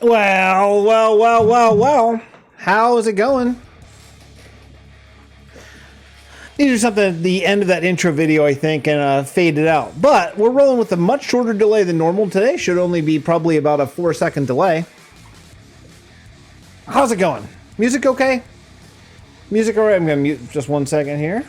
Well. How's it going? Need to do something at the end of that intro video, I think, and fade it out. But we're rolling with a much shorter delay than normal today. Should only be probably about a 4-second delay. How's it going? Music okay? Music all right? I'm going to mute just 1 second here.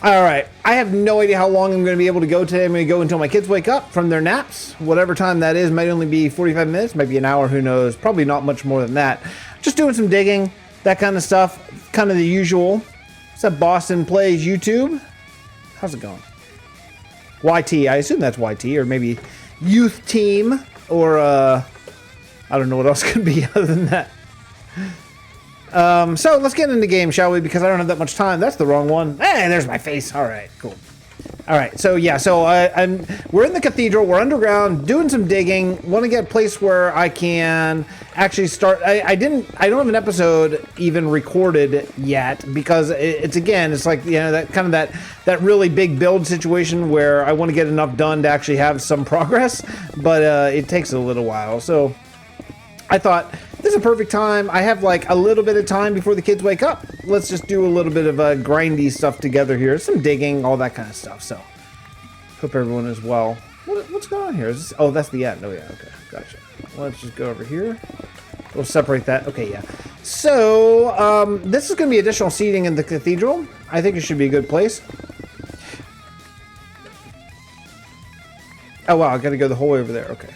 All right. I have no idea how long I'm going to be able to go today. I'm going to go until my kids wake up from their naps. Whatever time that is, might only be 45 minutes, might be an hour, who knows. Probably not much more than that. Just doing some digging, that kind of stuff. Kind of the usual. What's that, Boston Plays YouTube? How's it going? YT, I assume that's YT, or maybe Youth Team, or I don't know what else could be other than that. So let's get into the game, shall we? Because I don't have that much time. That's the wrong one. Hey, there's my face. All right, cool. All right, so yeah, we're in the cathedral. We're underground, doing some digging. Want to get a place where I can actually start. I don't have an episode even recorded yet because it's like, you know, that really big build situation where I want to get enough done to actually have some progress, but it takes a little while. So I thought this is a perfect time. I have like a little bit of time before the kids wake up. Let's just do a little bit of grindy stuff together here. Some digging, all that kind of stuff. So hope everyone is well. What's going on here? Is this, oh, that's the end. Oh yeah, okay, gotcha. Let's just go over here. We'll separate that. Okay, yeah. So this is going to be additional seating in the cathedral. I think it should be a good place. Oh wow, I got to go the whole way over there. Okay.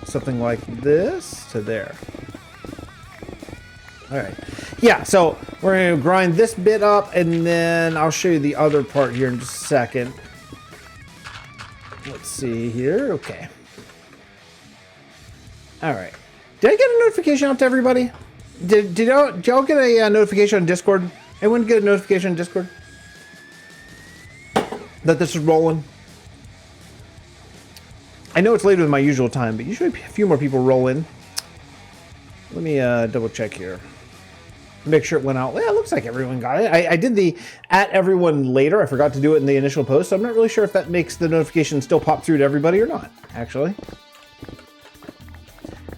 Something like this to there. All right. Yeah, so we're going to grind this bit up, and then I'll show you the other part here in just a second. Let's see here. Okay. All right. Did I get a notification out to everybody? Did y'all get a notification on Discord? Anyone get a notification on Discord that this is rolling? I know it's later than my usual time, but usually a few more people roll in. Let me double check here. Make sure it went out. Well, it looks like everyone got it. I did the at everyone later. I forgot to do it in the initial post, so I'm not really sure if that makes the notification still pop through to everybody or not, actually.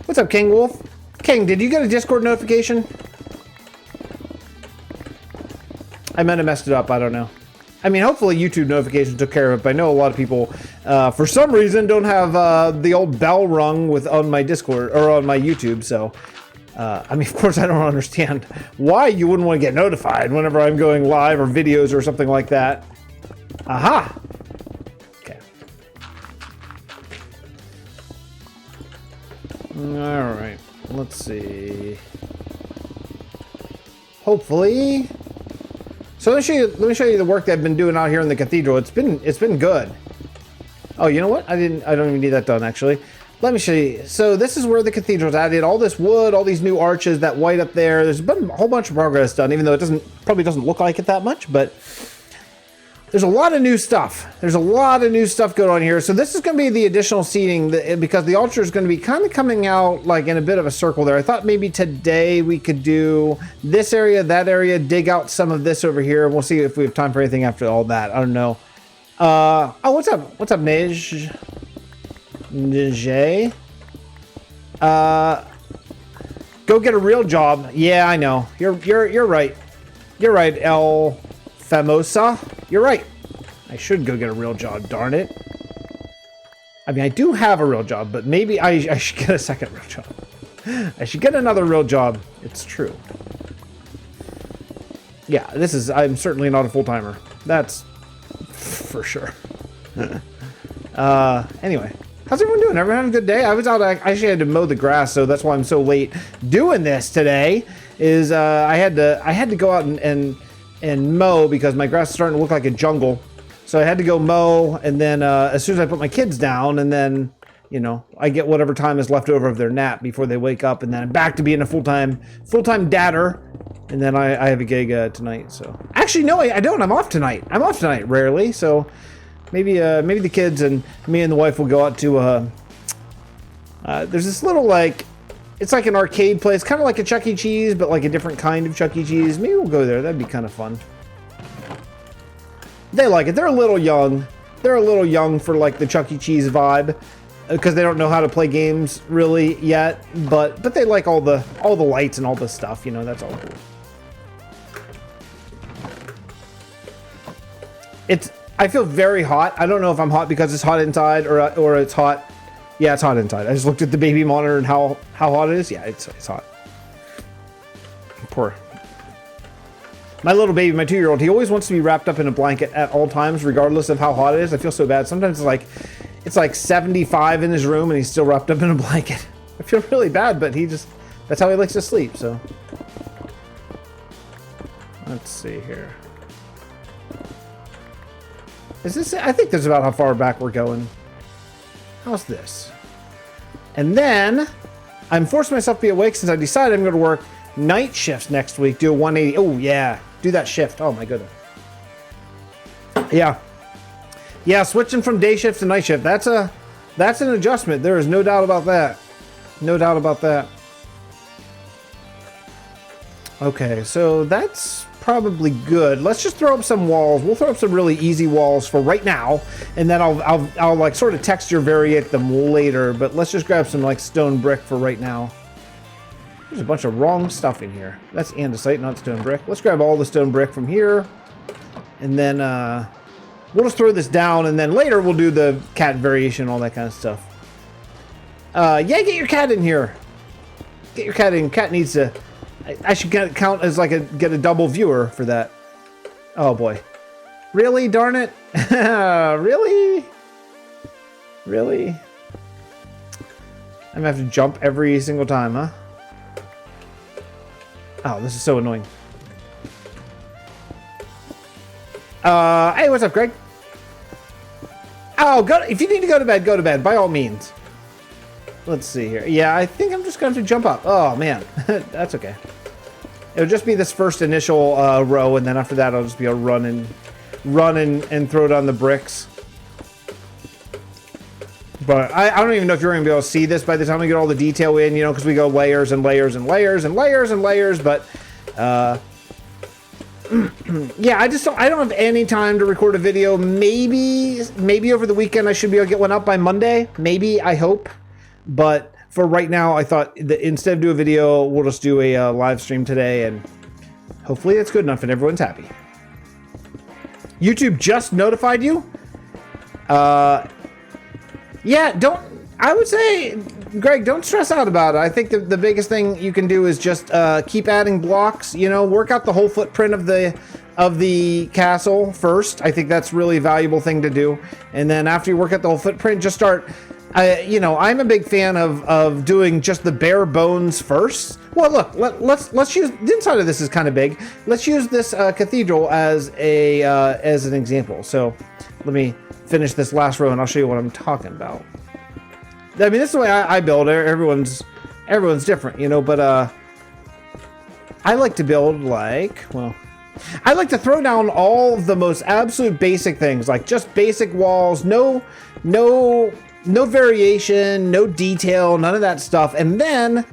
What's up, King Wolf? King, did you get a Discord notification? I might have messed it up. I don't know. I mean, hopefully YouTube notifications took care of it, but I know a lot of people, for some reason, don't have the old bell rung on my Discord or on my YouTube. So, I mean, of course, I don't understand why you wouldn't want to get notified whenever I'm going live or videos or something like that. Aha! Okay. All right. Let's see. Hopefully. So let me show you the work that I've been doing out here in the cathedral. It's been good. Oh, you know what? I don't even need that done, actually. Let me show you. So this is where the cathedral's at. I did all this wood, all these new arches, that white up there. There's been a whole bunch of progress done, even though it probably doesn't look like it that much, but there's a lot of new stuff. There's a lot of new stuff going on here. So this is going to be the additional seating because the altar is going to be kind of coming out like in a bit of a circle there. I thought maybe today we could do this area, that area, dig out some of this over here. We'll see if we have time for anything after all that. I don't know. Oh, what's up? What's up, Nej? Nijay? Go get a real job. Yeah, I know. You're right. You're right, El Famosa. You're right. I should go get a real job, darn it. I mean, I do have a real job, but maybe I should get a second real job. I should get another real job. It's true. Yeah, I'm certainly not a full-timer. That's for sure. Anyway, how's everyone doing? Everyone having a good day? I was out, I actually had to mow the grass, so that's why I'm so late doing this today, is I had to go out and mow because my grass is starting to look like a jungle. So I had to go mow, and then as soon as I put my kids down, and then, you know, I get whatever time is left over of their nap before they wake up, and then I'm back to being a full-time dadder, and then I have a gig tonight. So actually, no, I don't. I'm off tonight. Rarely. So maybe the kids and me and the wife will go out to there's this little, like, it's like an arcade place, kind of like a Chuck E. Cheese, but like a different kind of Chuck E. Cheese. Maybe we'll go there. That'd be kind of fun. They like it. They're a little young. they're a little young for like the Chuck E. Cheese vibe, because they don't know how to play games really yet, but they like all the lights and all the stuff, you know. That's all cool. I feel very hot. I don't know if I'm hot because it's hot inside or it's hot. Yeah, it's hot inside. I just looked at the baby monitor and how hot it is. Yeah, it's hot. Poor my little baby, my 2-year-old. He always wants to be wrapped up in a blanket at all times, regardless of how hot it is. I feel so bad. Sometimes it's like 75 in his room and he's still wrapped up in a blanket. I feel really bad, but that's how he likes to sleep. So let's see here. Is this? I think this is about how far back we're going. How's this? And then I'm forcing myself to be awake since I decided I'm going to work night shifts next week. Do a 180. Oh yeah, do that shift. Oh my goodness. Yeah, switching from day shift to night shift. That's an adjustment. There is no doubt about that. No doubt about that. Okay, so that's probably good. Let's just throw up some walls. We'll throw up some really easy walls for right now, and then I'll like sort of texture variate them later. But let's just grab some like stone brick for right now. There's a bunch of wrong stuff in here. That's andesite, not stone brick. Let's grab all the stone brick from here, and then we'll just throw this down, and then later we'll do the cat variation, all that kind of stuff. Yeah, get your cat in here. Get your cat in. Cat needs to. I should count as like get a double viewer for that. Oh boy. Really? Darn it. Really? Really? I'm gonna have to jump every single time, huh? Oh, this is so annoying. Hey, what's up, Greg? Oh, if you need to go to bed, by all means. Let's see here. Yeah, I think I'm just going to jump up. Oh, man. That's okay. It'll just be this first initial row, and then after that, I'll just be able to run and throw down the bricks. But I don't even know if you're going to be able to see this by the time we get all the detail in, you know, because we go layers and layers and layers and layers and layers. But, yeah, I don't have any time to record a video. Maybe over the weekend I should be able to get one up by Monday. Maybe, I hope. But for right now, I thought that instead of do a video, we'll just do a live stream today, and hopefully it's good enough and everyone's happy. YouTube just notified you? Yeah, I would say, Greg, don't stress out about it. I think the biggest thing you can do is just keep adding blocks, you know, work out the whole footprint of the castle first. I think that's really a valuable thing to do. And then after you work out the whole footprint, just start, you know, I'm a big fan of doing just the bare bones first. Well, look, let's use, the inside of this is kind of big. Let's use this cathedral as an example. So let me finish this last row and I'll show you what I'm talking about. I mean, this is the way I build. Everyone's different, you know, but I like to build like, well, I like to throw down all the most absolute basic things, like just basic walls, no variation, no detail, none of that stuff. And then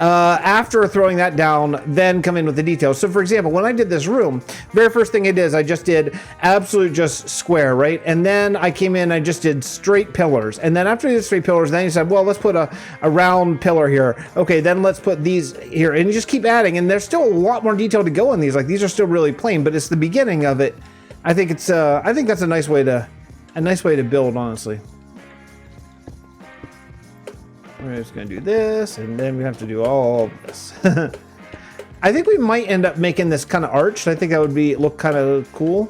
after throwing that down, then come in with the details. So for example, when I did this room, very first thing I did is I just did absolute just square, right? And then I came in, I just did straight pillars. And then after the straight pillars, then you said, well, let's put a round pillar here. Okay, then let's put these here. And you just keep adding. And there's still a lot more detail to go in these. Like these are still really plain, but it's the beginning of it. I think it's I think that's a nice way to build, honestly. We're just going to do this, and then we have to do all of this. I think we might end up making this kind of arched. I think that would look kind of cool.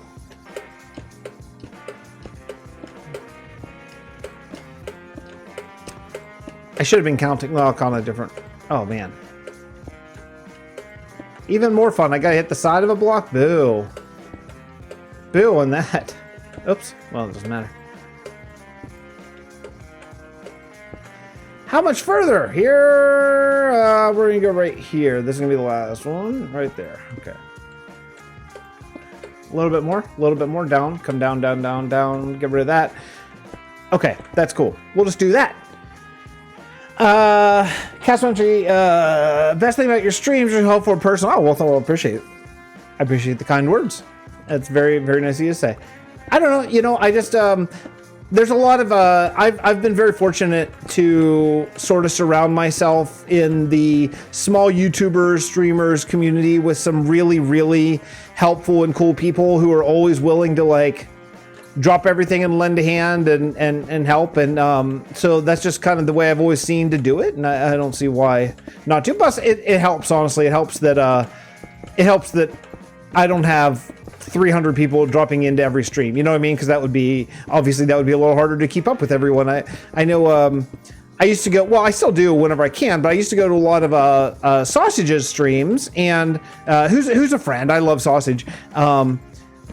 I should have been counting. Well, kind of different. Oh, man. Even more fun. I got to hit the side of a block. Boo. Boo on that. Oops. Well, it doesn't matter. How much further? Here, we're gonna go right here. This is gonna be the last one, right there. Okay. A little bit more, down. Come down, down, down, down. Get rid of that. Okay, that's cool. We'll just do that. Cast entry, best thing about your streams is helpful person. Oh, well, I appreciate it. I appreciate the kind words. That's very, very nice of you to say. I don't know, you know, I just, there's a lot of, I've been very fortunate to sort of surround myself in the small YouTubers, streamers community with some really, really helpful and cool people who are always willing to like drop everything and lend a hand and help. And so that's just kind of the way I've always seen to do it. And I don't see why not to. Plus, it helps, honestly. It helps that I don't have 300 people dropping into every stream. You know what I mean? Because that would be, obviously, that would be a little harder to keep up with everyone. I know I used to go, well, I still do whenever I can, but I used to go to a lot of Sausage's streams, and who's a friend. I love Sausage.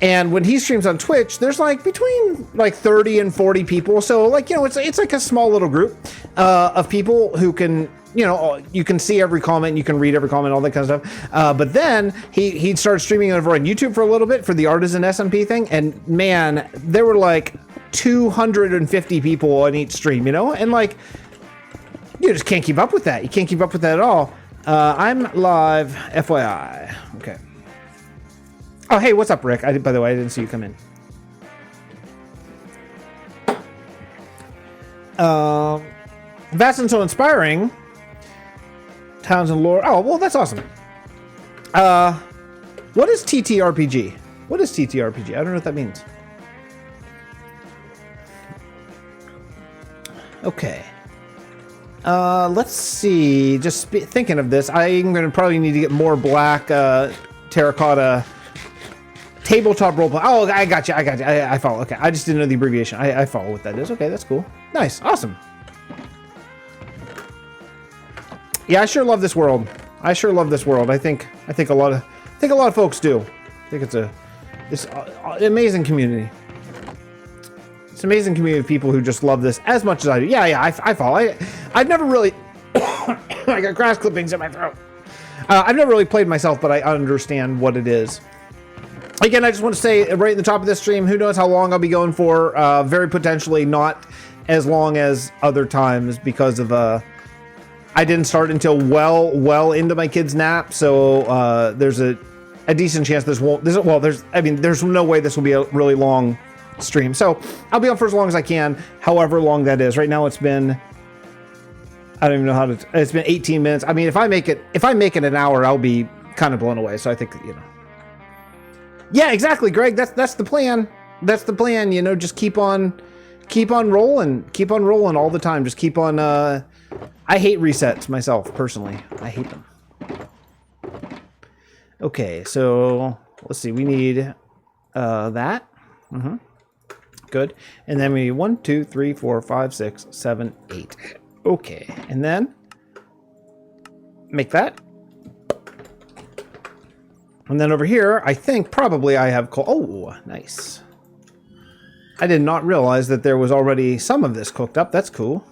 And when he streams on Twitch, there's like between like 30 and 40 people. So like, you know, it's like a small little group of people who can, you know, you can see every comment, you can read every comment, all that kind of stuff. But then he'd start streaming over on YouTube for a little bit for the Artisan SMP thing. And man, there were like 250 people on each stream, you know? And like, you just can't keep up with that. You can't keep up with that at all. I'm live, FYI. Okay. Oh, hey, what's up, Rick? By the way, I didn't see you come in. Vasten's so inspiring. Towns and lore. Oh, well, that's awesome. What is TTRPG? What is TTRPG? I don't know what that means. Okay. Let's see. Just thinking of this, I'm going to probably need to get more black terracotta tabletop roleplay. Oh, I got you. I follow. Okay, I just didn't know the abbreviation. I follow what that is. Okay, that's cool. Nice. Awesome. Yeah, I sure love this world. I sure love this world. I think a lot of folks do. I think it's an amazing community. It's an amazing community of people who just love this as much as I do. Yeah, I follow. I've never really I got grass clippings in my throat. I've never really played myself, but I understand what it is. Again, I just want to say right at the top of this stream, who knows how long I'll be going for. Very potentially not as long as other times because of I didn't start until well into my kid's nap, so there's a decent chance there's no way this will be a really long stream. So I'll be on for as long as I can, however long that is. Right now it's been, I don't even know how to, it's been 18 minutes. I mean, if I make it an hour, I'll be kind of blown away. So I think, you know. Yeah, exactly, Greg. That's the plan. That's the plan, you know, just keep on rolling all the time. Just keep on, I hate resets myself, personally. I hate them. Okay, so let's see. We need that. Good. And then we need 1, 2, 3, 4, 5, 6, 7, 8. Okay, and then make that. And then over here, I think probably I have coal. Oh, nice. I did not realize that there was already some of this cooked up. That's cool.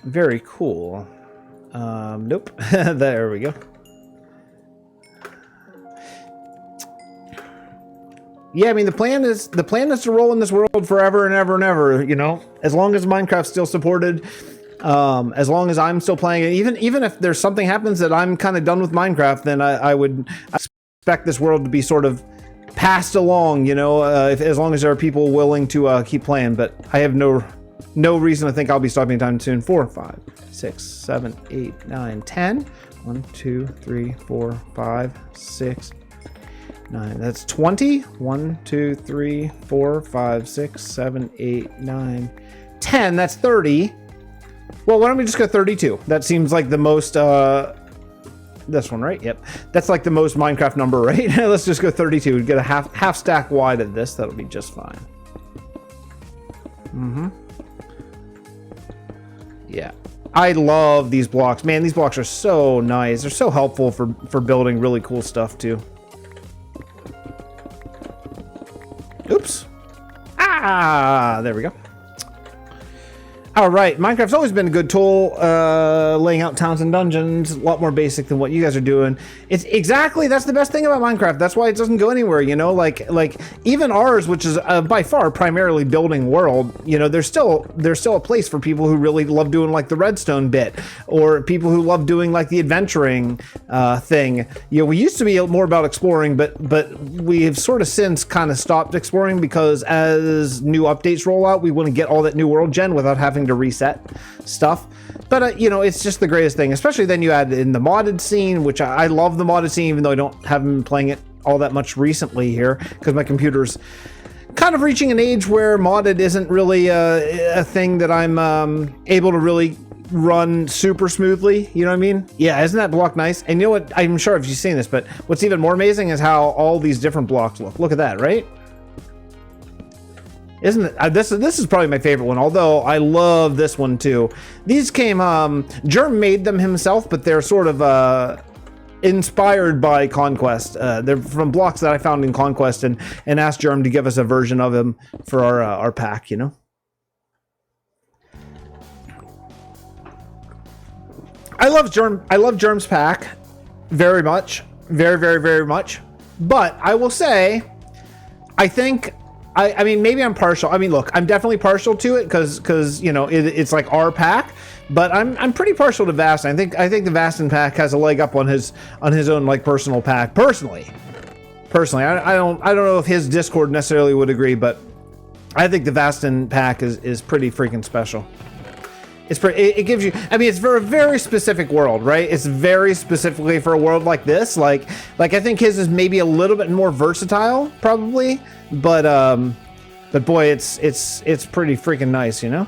Very cool. Nope. There we go. Yeah, I mean the plan is to roll in this world forever and ever and ever. You know, as long as Minecraft's still supported, as long as I'm still playing it. Even if there's something happens that I'm kind of done with Minecraft, then I would expect this world to be sort of passed along. You know, as long as there are people willing to keep playing. But I have no reason to think I'll be stopping anytime soon. 4, 5, 6, 7, 8, 9, 10. 1, 2, 3, 4, 5, 6, 9. That's 20. 1, 2, 3, 4, 5, 6, 7, 8, 9, 10. That's 30. Well, why don't we just go 32? That seems like the most, this one, right? Yep. That's like the most Minecraft number, right? Let's just go 32. We'd get a half stack wide of this. That'll be just fine. Yeah. I love these blocks. Man, these blocks are so nice. They're so helpful for building really cool stuff, too. Oops. Ah, there we go. All right, Minecraft's always been a good tool, laying out towns and dungeons, a lot more basic than what you guys are doing. It's exactly, that's the best thing about Minecraft. That's why it doesn't go anywhere, you know, like even ours, which is by far primarily building world, you know, there's still a place for people who really love doing like the redstone bit, or people who love doing like the adventuring thing. You know, we used to be more about exploring, but we have sort of since kind of stopped exploring because as new updates roll out, we want to get all that new world gen without having to reset stuff. But you know, it's just the greatest thing, especially then you add in the modded scene, which I love the modded scene, even though I haven't been playing it all that much recently here because my computer's kind of reaching an age where modded isn't really a thing that I'm able to really run super smoothly. You know what I mean? Yeah, isn't that block nice? And you know what, I'm sure if you've seen this, but what's even more amazing is how all these different blocks look at that, right? Isn't it? This is probably my favorite one, although I love this one too. These came, Germ made them himself, but they're sort of inspired by Conquest. They're from blocks that I found in Conquest and asked Germ to give us a version of them for our pack, you know? I love Germ's pack very much. Very, very, very much. But I will say, I think... I mean, maybe I'm partial. I mean, look, I'm definitely partial to it because you know it's like our pack, but I'm pretty partial to Vasten. I think the Vasten pack has a leg up on his own like personal pack. Personally, I don't know if his Discord necessarily would agree, but I think the Vasten pack is pretty freaking special. It gives you, I mean, it's for a very specific world, right? It's very specifically for a world like this. Like I think his is maybe a little bit more versatile, probably, but boy, it's pretty freaking nice, you know?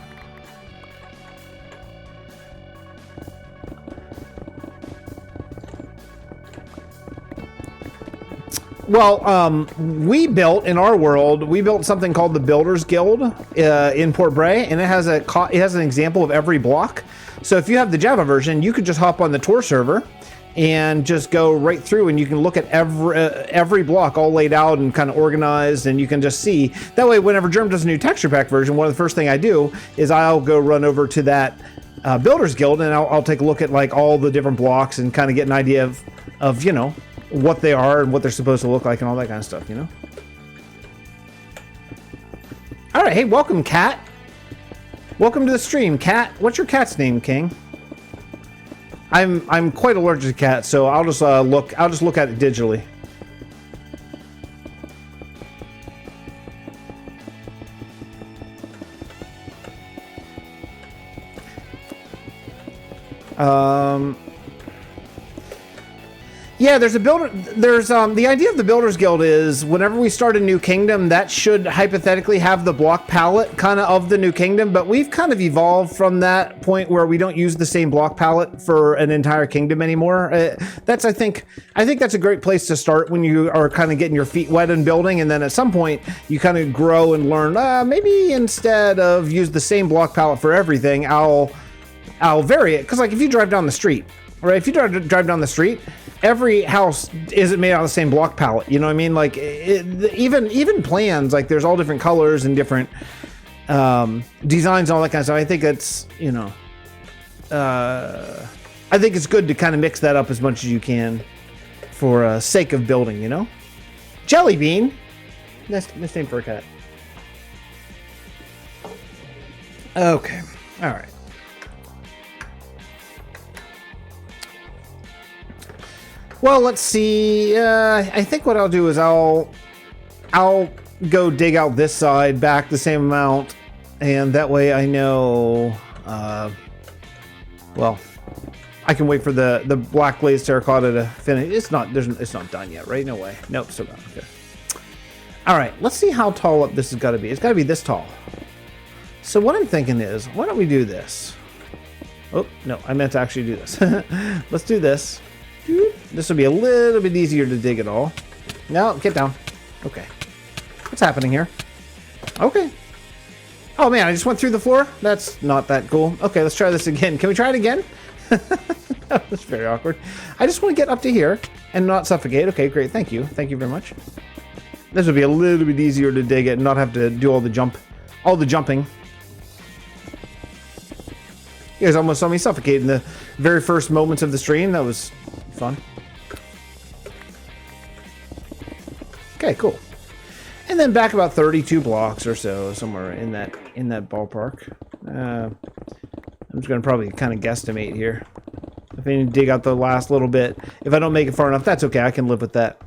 Well, we built in our world, we built something called the Builders Guild in Port Bray, and it has an example of every block. So if you have the Java version, you could just hop on the Tor server and just go right through, and you can look at every block all laid out and kind of organized, and you can just see. That way, whenever Germ does a new texture pack version, one of the first thing I do is I'll go run over to that Builders Guild, and I'll take a look at like all the different blocks and kind of get an idea of you know, what they are and what they're supposed to look like and all that kind of stuff, you know? All right, hey, welcome, Cat. Welcome to the stream, Cat. What's your cat's name, King? I'm quite allergic to cats, so I'll just look at it digitally. Yeah, there's the idea of the Builders Guild is whenever we start a new kingdom, that should hypothetically have the block palette kind of the new kingdom, but we've kind of evolved from that point where we don't use the same block palette for an entire kingdom anymore. I think that's a great place to start when you are kind of getting your feet wet in building, and then at some point you kind of grow and learn, maybe instead of use the same block palette for everything, I'll vary it. Because like if you drive down the street, right? If you drive down the street, every house isn't made out of the same block palette. You know what I mean? Like even plans, like there's all different colors and different designs and all that kind of stuff. I think it's, you know, I think it's good to kind of mix that up as much as you can for sake of building, you know? Jelly Bean. Nice name for a cat. Okay. All right. Well, let's see. I think what I'll do is I'll go dig out this side back the same amount, and that way I know. Well, I can wait for the black glazed terracotta to finish. It's not done yet, right? No way. Nope, still not. Okay. All right. Let's see how tall up this has got to be. It's got to be this tall. So what I'm thinking is, why don't we do this? Oh no, I meant to actually do this. Let's do this. This will be a little bit easier to dig it all. No, get down. Okay. What's happening here? Okay. Oh man, I just went through the floor? That's not that cool. Okay, let's try this again. Can we try it again? That's very awkward. I just want to get up to here and not suffocate. Okay, great. Thank you. Thank you very much. This would be a little bit easier to dig it and not have to do all the jumping. You guys almost saw me suffocate in the very first moments of the stream. That was fun. Okay, cool. And then back about 32 blocks or so, somewhere in that ballpark. I'm just gonna probably kind of guesstimate here. If I need to dig out the last little bit, if I don't make it far enough, that's okay. I can live with that.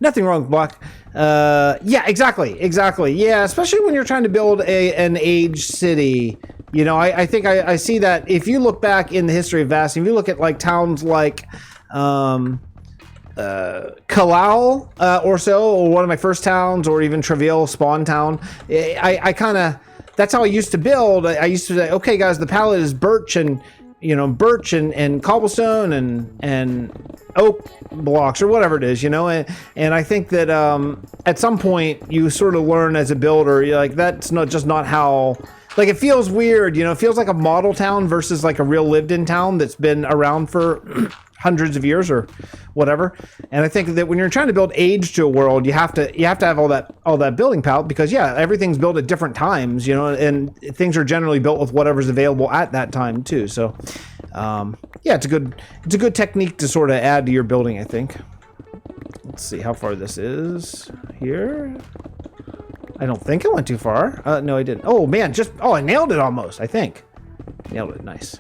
Nothing wrong with block. Yeah, exactly. Yeah, especially when you're trying to build an aged city. You know, I think I see that if you look back in the history of Vasten, if you look at like towns like Kalal or so, or one of my first towns, or even Travail Spawn Town, I kind of, that's how I used to build. I used to say, okay, guys, the palette is birch and, you know, birch and cobblestone and oak blocks or whatever it is, you know, and I think that at some point you sort of learn as a builder, you're like, that's not how. Like, it feels weird, you know, it feels like a model town versus like a real lived-in town that's been around for hundreds of years or whatever. And I think that when you're trying to build age to a world, you have to have all that building palette, because yeah, everything's built at different times, you know, and things are generally built with whatever's available at that time too. So, yeah, it's a good technique to sort of add to your building, I think. Let's see how far this is here. I don't think I went too far. No, I didn't. Oh, man, I nailed it almost, I think. Nailed it, nice.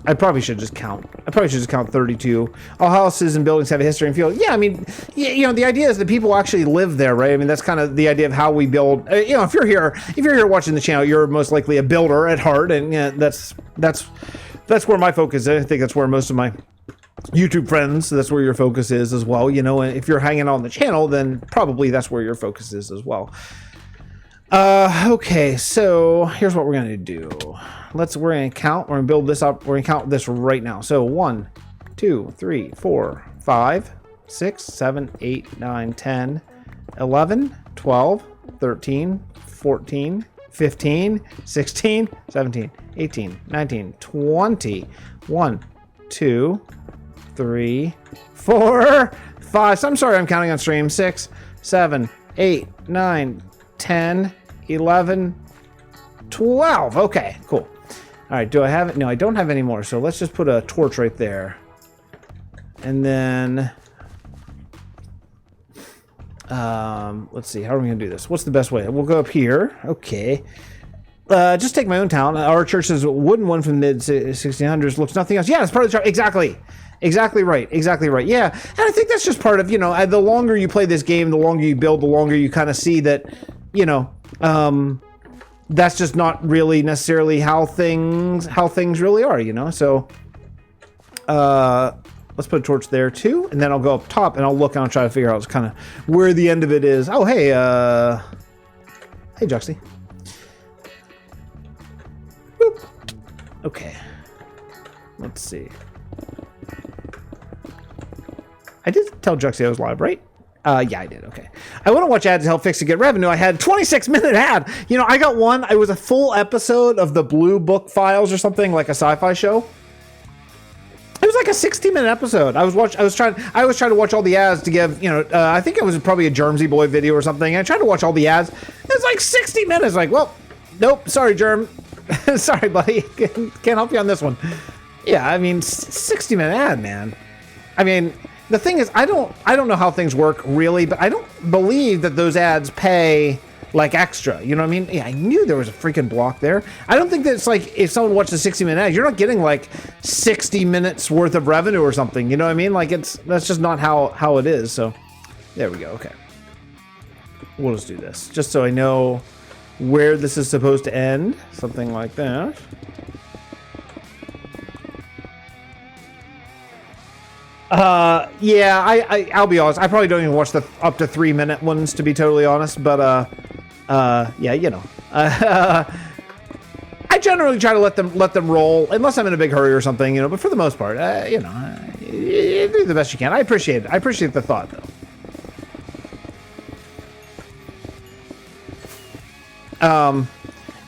I probably should just count. 32. All houses and buildings have a history and feel. Yeah, I mean, you know, the idea is that people actually live there, right? I mean, that's kind of the idea of how we build. You know, if you're here watching the channel, you're most likely a builder at heart, and yeah, that's where my focus is. I think that's where most of my YouTube friends, that's where your focus is as well, you know. And if you're hanging on the channel, then probably that's where your focus is as well. Okay, so here's what we're gonna do. We're gonna count. We're gonna build this up. We're gonna count this right now. So 1, 2, 3, 4, 5, 6, 7, 8, 9, 10, 11, 12, 13, 14, 15, 16, 17, 18, 19, 20. 1, 2, 3, 4, 5. So I'm sorry, I'm counting on stream. 6, 7, 8, 9, 10, 11, 12. Okay, cool. All right, do I have it? No, I don't have any more. So let's just put a torch right there. And then, let's see. How are we going to do this? What's the best way? We'll go up here. Okay. Just take my own town. Our church is a wooden one from the mid-1600s. Looks nothing else. Yeah, it's part of the chart. Exactly right. Yeah, and I think that's just part of, you know, the longer you play this game, the longer you build, the longer you kind of see that, you know, that's just not really necessarily how things really are, you know. So let's put a torch there too, and then I'll go up top and I'll look and I'll try to figure out kind of where the end of it is. Oh, hey Juxty. Boop. Okay, let's see. I did tell Juxty I was live, right? Yeah, I did. Okay. I want to watch ads to help Fixxitt get revenue. I had a 26-minute ad. You know, I got one. It was a full episode of the Blue Book Files or something, like a sci-fi show. It was like a 60-minute episode. I was trying to watch all the ads to give, you know, I think it was probably a Germsy Boy video or something. I tried to watch all the ads. It's like 60 minutes. Like, well, nope. Sorry, Germ. Sorry, buddy. Can't help you on this one. Yeah, I mean, 60-minute ad, man. I mean, the thing is, I don't know how things work really, but I don't believe that those ads pay like extra. You know what I mean? Yeah, I knew there was a freaking block there. I don't think that it's like if someone watches a 60-minute ad, you're not getting like 60 minutes worth of revenue or something. You know what I mean? Like that's just not how it is. So there we go. Okay, we'll just do this just so I know where this is supposed to end. Something like that. Yeah, I'll be honest. I probably don't even watch the up to 3-minute ones, to be totally honest. But yeah, you know, I generally try to let them roll unless I'm in a big hurry or something, you know. But for the most part, you know, you do the best you can. I appreciate it. I appreciate the thought, though.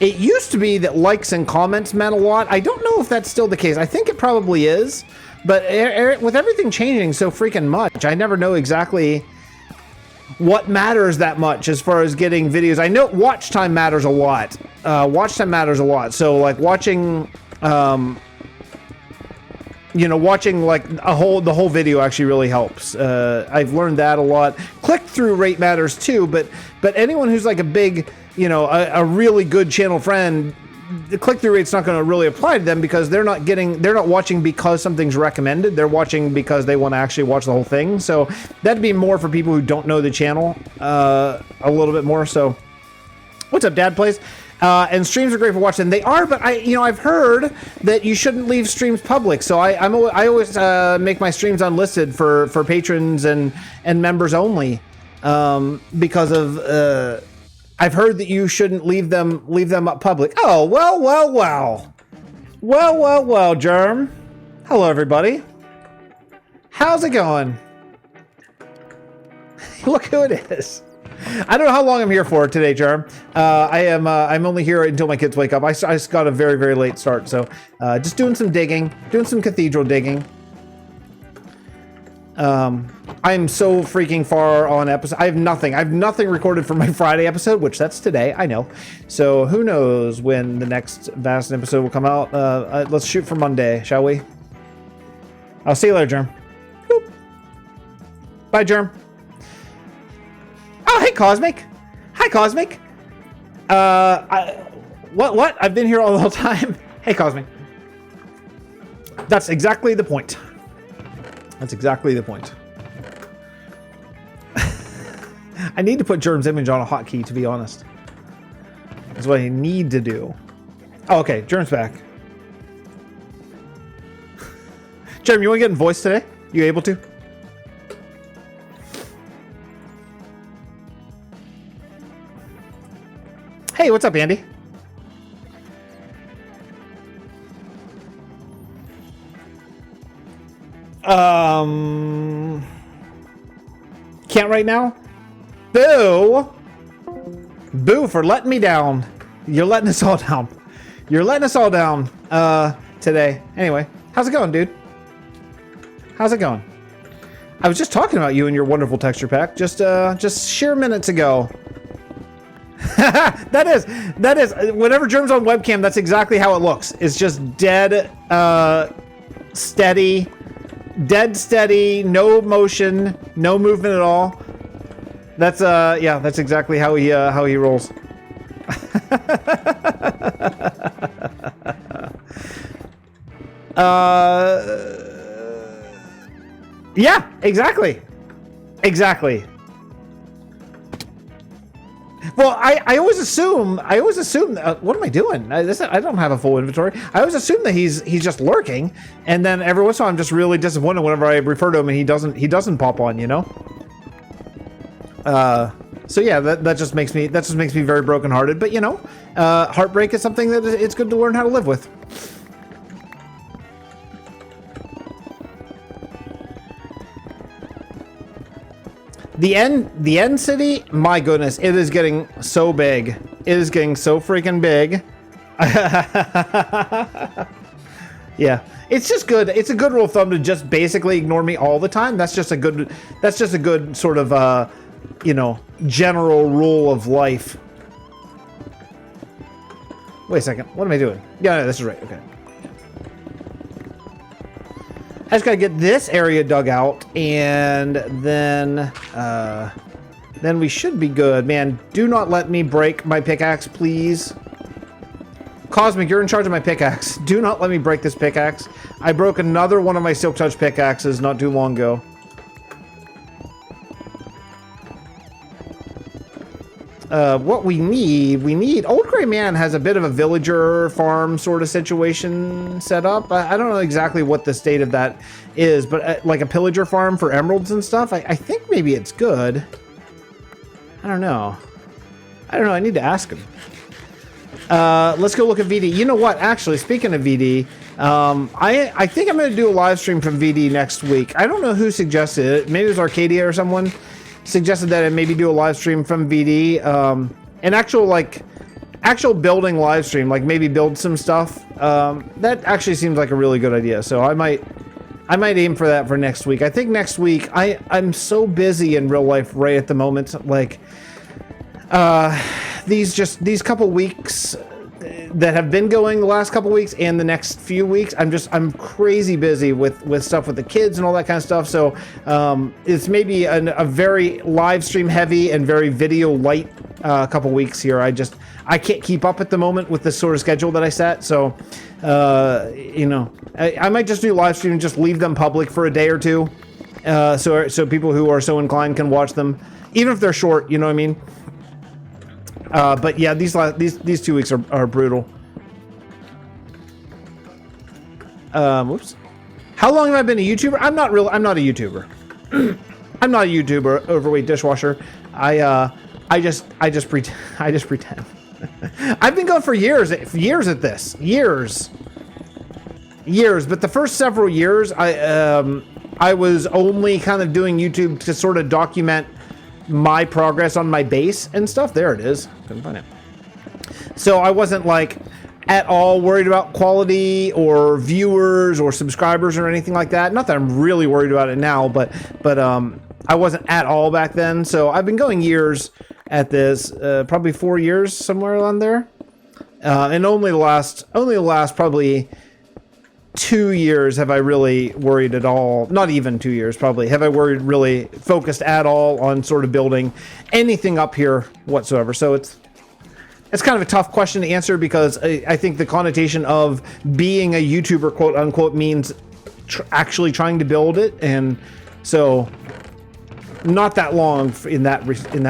It used to be that likes and comments meant a lot. I don't know if that's still the case. I think it probably is. But with everything changing so freaking much, I never know exactly what matters that much as far as getting videos. I know watch time matters a lot. watch time matters a lot. So like watching, you know, watching like the whole video actually really helps. I've learned that a lot. Click-through rate matters too, but anyone who's like a big, you know, a really good channel friend, the click-through rate's not going to really apply to them because they're not watching because something's recommended. They're watching because they want to actually watch the whole thing. So that'd be more for people who don't know the channel a little bit more. So what's up, Dad Plays? And streams are great for watching. They are, but I've heard that you shouldn't leave streams public. So I always make my streams unlisted for patrons and members only, because of I've heard that you shouldn't leave them up public. Oh, well, Germ. Hello, everybody. How's it going? Look who it is. I don't know how long I'm here for today, Germ. I'm only here until my kids wake up. I just got a very, very late start, so just doing some digging, doing some cathedral digging. I'm so freaking far on episode. I have nothing recorded for my Friday episode, which that's today, I know. So who knows when the next Vasten episode will come out. Let's shoot for Monday, shall we? I'll see you later, Germ. Boop. Bye, Germ. Oh, hey, Cosmic. Hi, Cosmic. What? I've been here all the whole time. Hey, Cosmic. That's exactly the point. That's exactly the point. I need to put Germ's image on a hotkey, to be honest. That's what I need to do. Oh, okay. Germ's back. Germ, you want to get in voice today? You able to? Hey, what's up, Andy? Can't right now? Boo! Boo for letting me down. You're letting us all down. You're letting us all down today. Anyway, how's it going, dude? How's it going? I was just talking about you and your wonderful texture pack just sheer minutes ago. that is whenever Germ's on webcam, that's exactly how it looks. It's just dead steady, no motion, no movement at all. That's yeah, that's exactly how he rolls. Yeah, exactly. Well, I always assume what am I doing? I don't have a full inventory. I always assume that he's just lurking, and then every once in a while I'm just really disappointed whenever I refer to him and he doesn't pop on, you know. So yeah, that just makes me very brokenhearted. But you know, heartbreak is something that it's good to learn how to live with. The end city, my goodness, it is getting so big. It is getting so freaking big. Yeah, it's just good. It's a good rule of thumb to just basically ignore me all the time. That's just a good sort of you know, general rule of life. Wait a second. What am I doing? Yeah, no, this is right. Okay. I just gotta get this area dug out, and then we should be good. Man, do not let me break my pickaxe, please. Cosmic, you're in charge of my pickaxe. Do not let me break this pickaxe. I broke another one of my Silk Touch pickaxes not too long ago. What we need Old Gray Man has a bit of a villager farm sort of situation set up. I don't know exactly what the state of that is, but like a pillager farm for emeralds and stuff, I think maybe it's good. I don't know. I need to ask him. Let's go look at VD. You know what? Actually, speaking of VD, I think I'm going to do a live stream from VD next week. I don't know who suggested it. Maybe it was Arcadia or someone suggested that I maybe do a live stream from VD, an actual building live stream, like maybe build some stuff. That actually seems like a really good idea. So I might aim for that for next week. I think next week I'm so busy in real life right at the moment. Like these couple weeks that have been going the last couple weeks and the next few weeks. I'm crazy busy with stuff with the kids and all that kind of stuff. So it's maybe a very live stream heavy and very video light couple weeks here. I can't keep up at the moment with the sort of schedule that I set. So you know, I might just do live stream and just leave them public for a day or two, so people who are so inclined can watch them, even if they're short. You know what I mean? But yeah, these 2 weeks are brutal. Whoops. How long have I been a YouTuber? I'm not a YouTuber. I'm not a YouTuber, overweight dishwasher. I just pretend. I've been going for years at this. Years. But the first several years, I was only kind of doing YouTube to sort of document my progress on my base and stuff. There it is. Couldn't find it. So I wasn't like at all worried about quality or viewers or subscribers or anything like that. Not that I'm really worried about it now, but I wasn't at all back then. So I've been going years at this, probably 4 years, somewhere around there. And only the last probably 2 years have I really worried at all. Not even 2 years, probably. Have I worried really focused at all on sort of building anything up here whatsoever? So it's kind of a tough question to answer, because I think the connotation of being a YouTuber, quote unquote, means actually trying to build it, and so not that long in that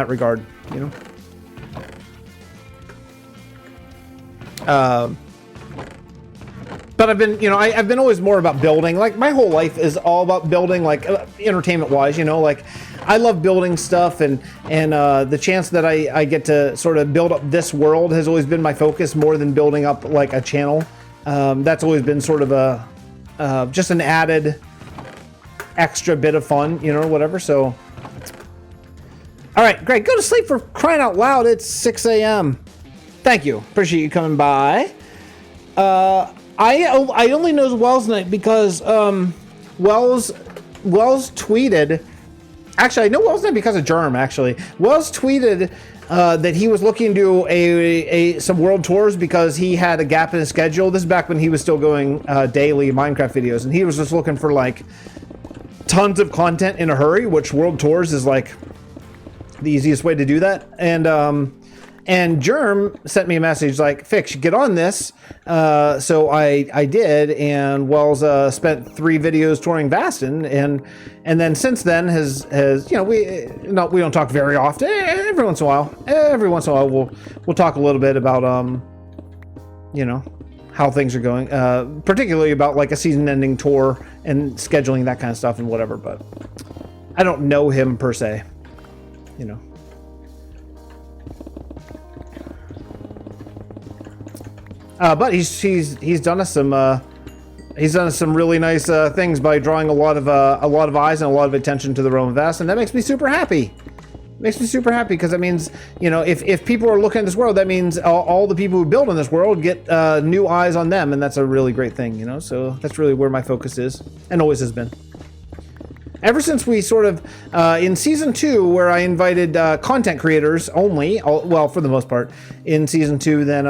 regard, you know. But I've been always more about building. Like, my whole life is all about building, like entertainment wise, you know, like I love building stuff, and the chance that I get to sort of build up this world has always been my focus, more than building up like a channel. That's always been sort of just an added extra bit of fun, you know, whatever. So, all right, Greg, go to sleep, for crying out loud. It's 6 a.m. Thank you. Appreciate you coming by. I only know Wells Night because Wells tweeted. Actually, I know Wells Night because of Germ. Actually, Wells tweeted that he was looking to do some world tours because he had a gap in his schedule. This is back when he was still going daily Minecraft videos, and he was just looking for like tons of content in a hurry. Which world tours is like the easiest way to do that, and Germ sent me a message like, Fix, get on this. So I did, and Wells spent 3 videos touring Vasten, and then since then has you know, we don't talk very often. Every once in a while we'll talk a little bit about you know, how things are going, particularly about like a season-ending tour and scheduling that kind of stuff and whatever. But I don't know him per se, you know. But he's done us some really nice things by drawing a lot of eyes and a lot of attention to the Realm of Vasten, and that makes me super happy. Makes me super happy, because that means, you know, if people are looking at this world, that means all the people who build in this world get new eyes on them, and that's a really great thing, you know. So that's really where my focus is, and always has been. Ever since we sort of, in Season 2, where I invited content creators only, well, for the most part, in Season 2, then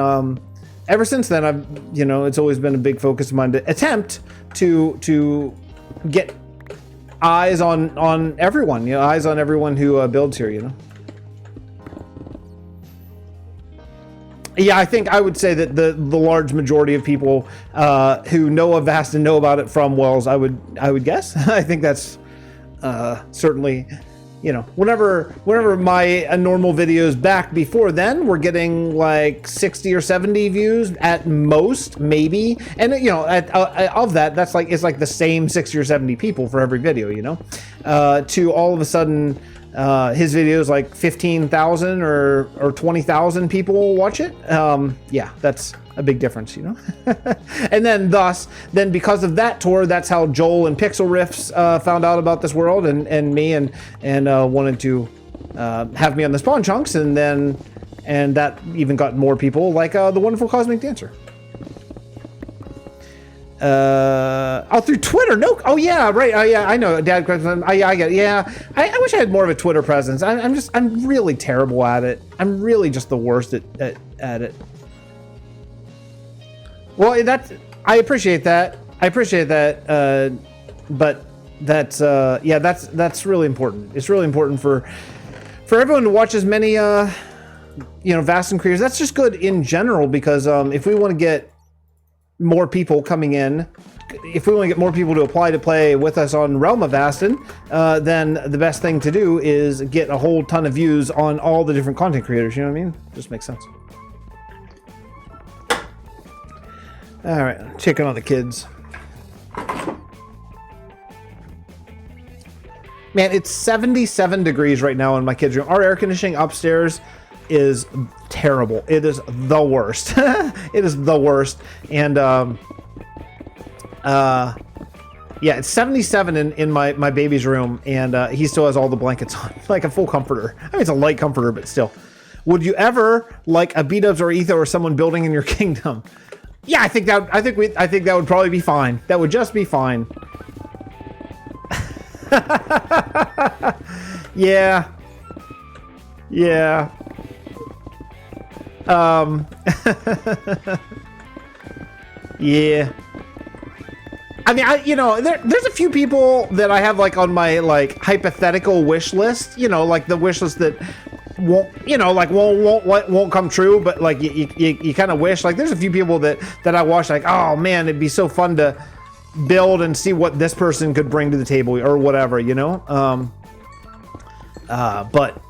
ever since then, I've, you know, it's always been a big focus of mine to attempt to get eyes on everyone, you know, eyes on everyone who builds here, you know. Yeah, I think I would say that the large majority of people who know of Vasten know about it from Wells. I would guess. I think that's certainly, you know, whenever my normal videos back before then were getting like 60 or 70 views at most, maybe, and you know, of that, that's like, it's like the same 60 or 70 people for every video, you know, to all of a sudden his videos like 15,000 or 20,000 people watch it. Yeah, that's a big difference, you know. And then because of that tour, that's how Joel and Pixel Riffs found out about this world and me and wanted to have me on the Spawn Chunks, and that even got more people, like the wonderful Cosmic Dancer. Through Twitter. No, oh yeah, right. Oh yeah, I know, Dad. I get it. Yeah, I wish I had more of a Twitter presence. I'm really terrible at it. I'm really just the worst at it. Well, I appreciate that. I appreciate that. But that's yeah, that's really important. It's really important for everyone to watch as many Vasten creators. That's just good in general, because if we want to get more people coming in, if we want to get more people to apply to play with us on Realm of Vasten, then the best thing to do is get a whole ton of views on all the different content creators. You know what I mean? Just makes sense. All right, checking on the kids. Man, it's 77 degrees right now in my kids' room. Our air conditioning upstairs is terrible. It is the worst. It is the worst. And yeah, it's 77 in my baby's room, and he still has all the blankets on, like a full comforter. I mean, it's a light comforter, but still. Would you ever like a B-dubs or Etho or someone building in your kingdom? Yeah, I think that would probably be fine. That would just be fine. Yeah. Yeah. Yeah. I mean, there's a few people that I have like on my like hypothetical wish list, like the wish list that won't come true, but like you kind of wish. Like there's a few people that I watch, like, oh man, it'd be so fun to build and see what this person could bring to the table or whatever, but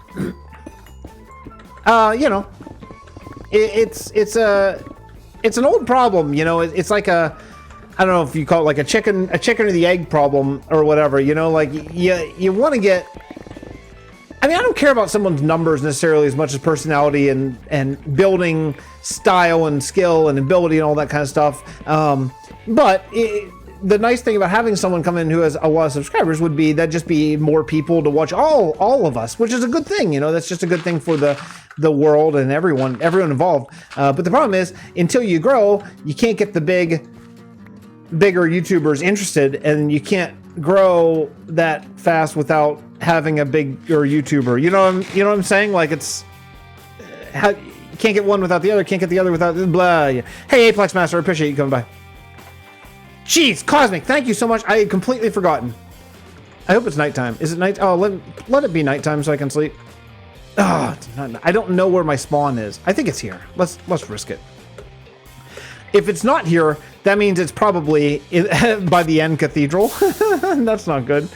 it's an old problem, it's like a, I don't know if you call it like a chicken or the egg problem or whatever, like you want to get, I mean, I don't care about someone's numbers necessarily as much as personality and building style and skill and ability and all that kind of stuff. But the nice thing about having someone come in who has a lot of subscribers would be that just be more people to watch all of us, which is a good thing. That's just a good thing for the world and everyone involved. But the problem is, until you grow, you can't get the bigger YouTubers interested, and you can't grow that fast without having a bigger YouTuber. You know what I'm saying? Like it's how you can't get one without the other, can't get the other without blah. Yeah. Hey, Aplex Master, I appreciate you coming by. Jeez, Cosmic, thank you so much. I had completely forgotten. I hope it's nighttime. Is it night? Oh, let it be nighttime so I can sleep. Oh, I don't know where my spawn is. I think it's here. Let's risk it. If it's not here, that means it's probably by the end cathedral. That's not good.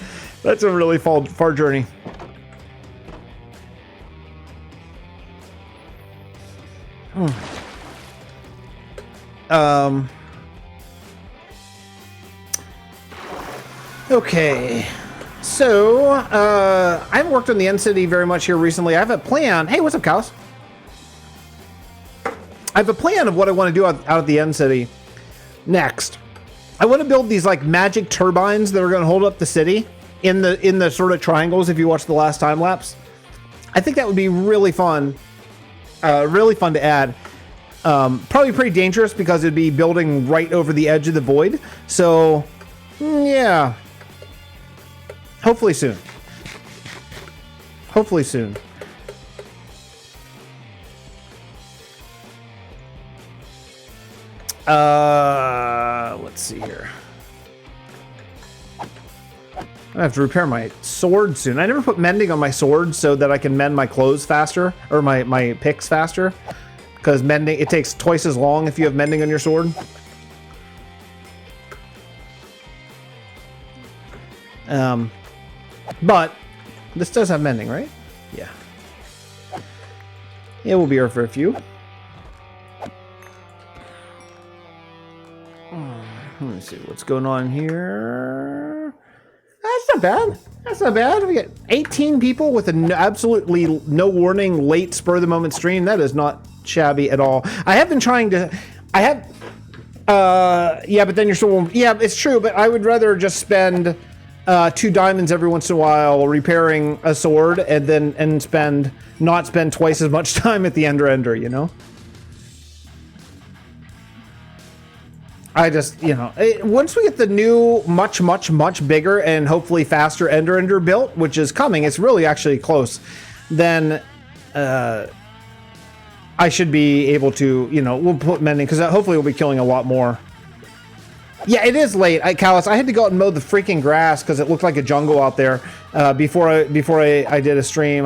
That's a really far journey. Okay. So, I haven't worked on the end city very much here recently. I have a plan. Hey, what's up, cows? I have a plan of what I want to do out at the end city next. I want to build these like magic turbines that are going to hold up the city in the sort of triangles. If you watch the last time lapse, I think that would be really fun. Really fun to add. Probably pretty dangerous because it'd be building right over the edge of the void. So, yeah. Hopefully soon. Hopefully soon. Let's see here. I have to repair my sword soon. I never put mending on my sword so that I can mend my clothes faster, or my picks faster, because mending, it takes twice as long if you have mending on your sword. But this does have mending, right? Yeah. It will be here for a few. Let me see what's going on here. That's not bad. That's not bad. We got 18 people with an absolutely no warning late spur of the moment stream. That is not shabby at all. I have been trying to. Yeah, but then you're still. Yeah, it's true. But I would rather just spend 2 diamonds every once in a while repairing a sword, and then not spend twice as much time at the ender, you know. I just, once we get the new, much, much, much bigger and hopefully faster ender built, which is coming, it's really actually close, then I I should be able to, you know, we'll put mending, because hopefully we'll be killing a lot more. Yeah, it is late. Callus, I had to go out and mow the freaking grass because it looked like a jungle out there before I did a stream.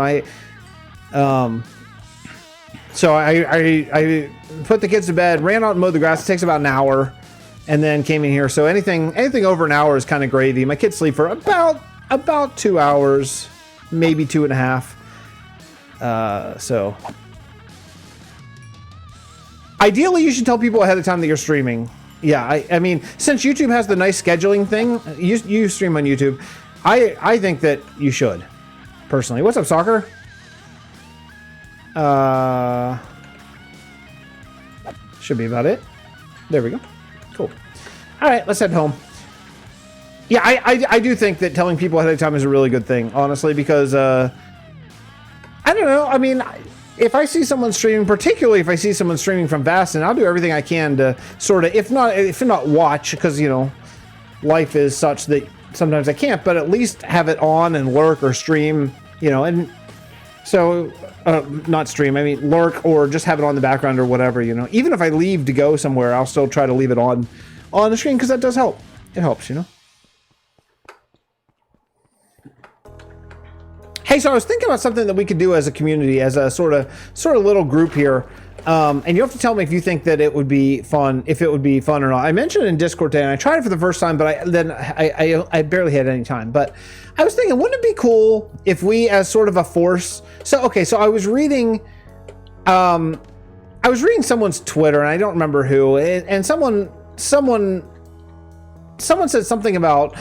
So I put the kids to bed, ran out and mowed the grass. It takes about an hour, and then came in here. So anything over an hour is kind of gravy. My kids sleep for about 2 hours, maybe 2.5. So ideally, you should tell people ahead of time that you're streaming. Yeah, I mean, since YouTube has the nice scheduling thing, you stream on YouTube. I think that you should, personally. What's up, Soccer? Should be about it. There we go. Cool. All right, let's head home. Yeah, I do think that telling people ahead of time is a really good thing, honestly, because I don't know. I mean, if I see someone streaming, particularly if I see someone streaming from Vasten, I'll do everything I can to sort of, if not watch, because, you know, life is such that sometimes I can't, but at least have it on and lurk or stream, you know, and so, not stream, I mean lurk, or just have it on the background or whatever, you know. Even if I leave to go somewhere, I'll still try to leave it on the screen, because that does help. It helps, you know. Hey, so I was thinking about something that we could do as a community, as a sort of little group here. And you have to tell me if you think that it would be fun, or not. I mentioned it in Discord today, and I tried it for the first time, but I barely had any time. But I was thinking, wouldn't it be cool if we, as sort of a force? So okay, so I was reading someone's Twitter, and I don't remember who, and someone said something about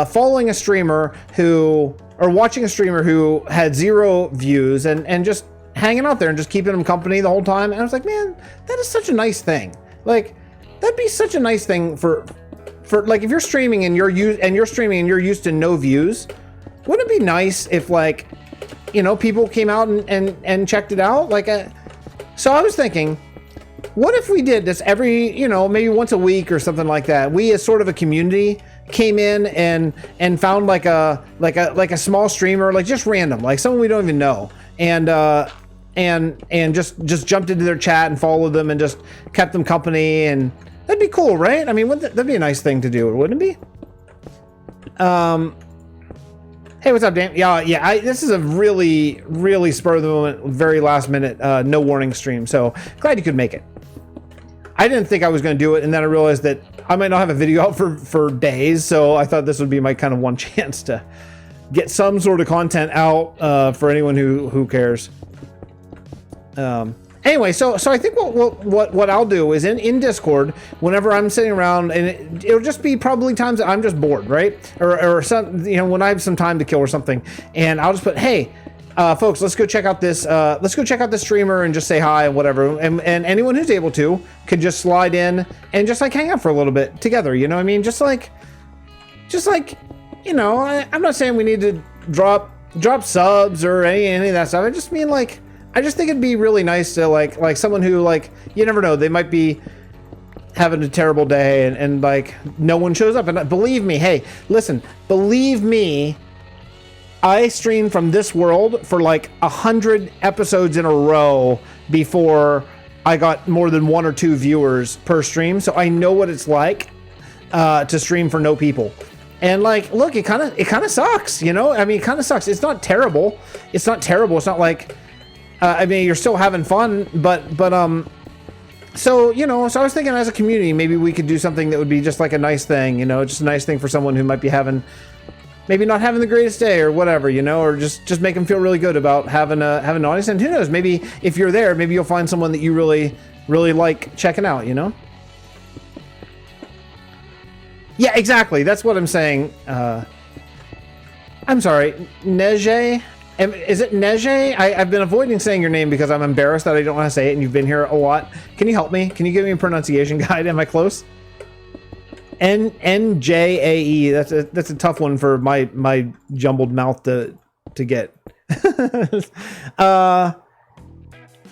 following a streamer or watching a streamer who had 0 views and just hanging out there and just keeping them company the whole time. And I was like, man, that is such a nice thing. Like, that'd be such a nice thing for like, if you're streaming and you're used to no views, wouldn't it be nice if, like, you know, people came out and checked it out? Like, so I was thinking, what if we did this every, you know, maybe once a week or something like that? We, as sort of a community, came in and found like a small streamer, like just random, like someone we don't even know, and just jumped into their chat and followed them and just kept them company, and that'd be cool, right? I mean, that'd be a nice thing to do, wouldn't it be? Hey, what's up, Dan? Yeah. This is a really, really spur of the moment, very last minute, no warning stream. So glad you could make it. I didn't think I was going to do it, and then I realized that I might not have a video out for days. So I thought this would be my kind of one chance to get some sort of content out for anyone who cares. Anyway, so I think what I'll do is in Discord, whenever I'm sitting around, and it'll just be probably times that I'm just bored, right? Or some, you know, when I have some time to kill or something, and I'll just put, hey, folks, let's go check out this streamer and just say hi and whatever. And anyone who's able to could just slide in and just like hang out for a little bit together. You know what I mean? Just like, you know, I'm not saying we need to drop subs or any of that stuff. I just mean, like, I just think it'd be really nice to like someone who, like, you never know, they might be having a terrible day and like no one shows up. And believe me, hey, listen, believe me, I streamed from this world for like 100 episodes in a row before I got more than 1 or 2 viewers per stream. So I know what it's like to stream for no people. And like, look, it kind of sucks, you know? I mean, it kind of sucks. It's not terrible. It's not like, I mean, you're still having fun, but so, you know, so I was thinking as a community, maybe we could do something that would be just like a nice thing, you know, just a nice thing for someone who might be maybe not having the greatest day or whatever, you know, or just make them feel really good about having an audience. And who knows, maybe if you're there, maybe you'll find someone that you really, really like checking out, you know? Yeah, exactly. That's what I'm saying. I'm sorry, Neje? Is it Neje? I've been avoiding saying your name because I'm embarrassed that I don't want to say it, and you've been here a lot. Can you help me? Can you give me a pronunciation guide? Am I close? N-J-A-E. That's a tough one for my jumbled mouth to get.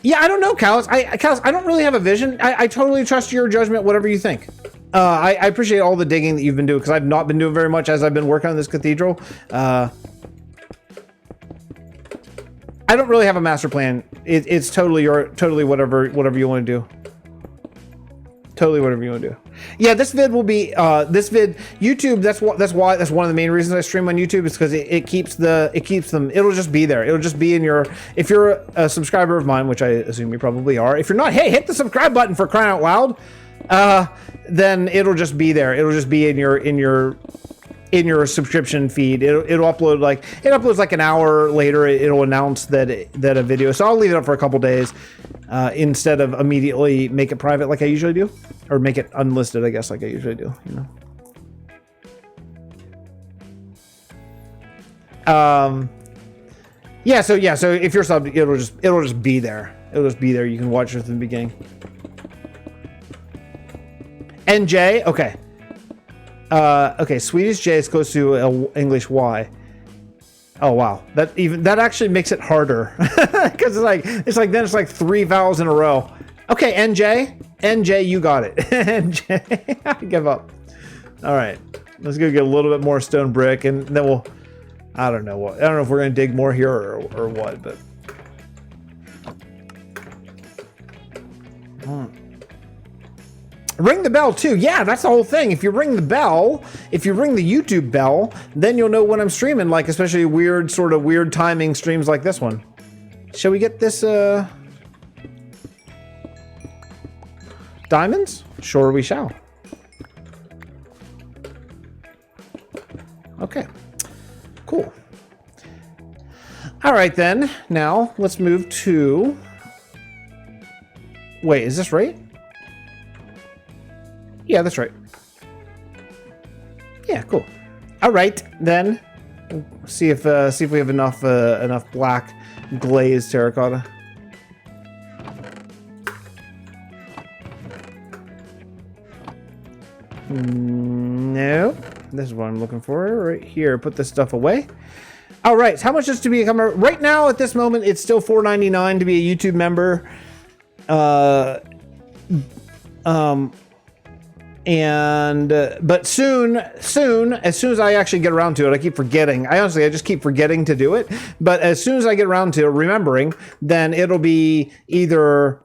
Yeah, I don't know, Callus. Callus, I don't really have a vision. I totally trust your judgment, whatever you think. I appreciate all the digging that you've been doing, because I've not been doing very much as I've been working on this cathedral. I don't really have a master plan. It's totally whatever you want to do. Totally whatever you want to do. Yeah, this vid will be YouTube. That's one of the main reasons I stream on YouTube is because it keeps them. It'll just be there. It'll just be in your. If you're a subscriber of mine, which I assume you probably are. If you're not, hey, hit the subscribe button for crying out loud. Then it'll just be there. It'll just be in your subscription feed. It'll upload it uploads like an hour later. It'll announce that a video. So I'll leave it up for a couple days instead of immediately make it private like I usually do, or make it unlisted, I guess, like I usually do. You know. Yeah. So if you're subbed, it'll just be there. It'll just be there. You can watch it from the beginning. NJ, okay. Okay, Swedish J is close to English Y. Oh wow, that actually makes it harder because it's like 3 vowels in a row. Okay, NJ, you got it. NJ, I give up. All right, let's go get a little bit more stone brick, and then I don't know if we're gonna dig more here or what, but. Ring the bell too. Yeah, that's the whole thing. If you ring the YouTube bell, then you'll know when I'm streaming, like especially weird timing streams like this one. Shall we get this diamonds? Sure we shall. Okay. Cool. All right then. Now, let's move to wait, is this right? Yeah, that's right. Yeah, cool. All right, then. See if we have enough black glazed terracotta. No, this is what I'm looking for right here. Put this stuff away. All right, so how much is to become a? Right now, at this moment, it's still $4.99 to be a YouTube member. But soon, as soon as I actually get around to it, I keep forgetting. I just keep forgetting to do it. But as soon as I get around to remembering, then it'll be either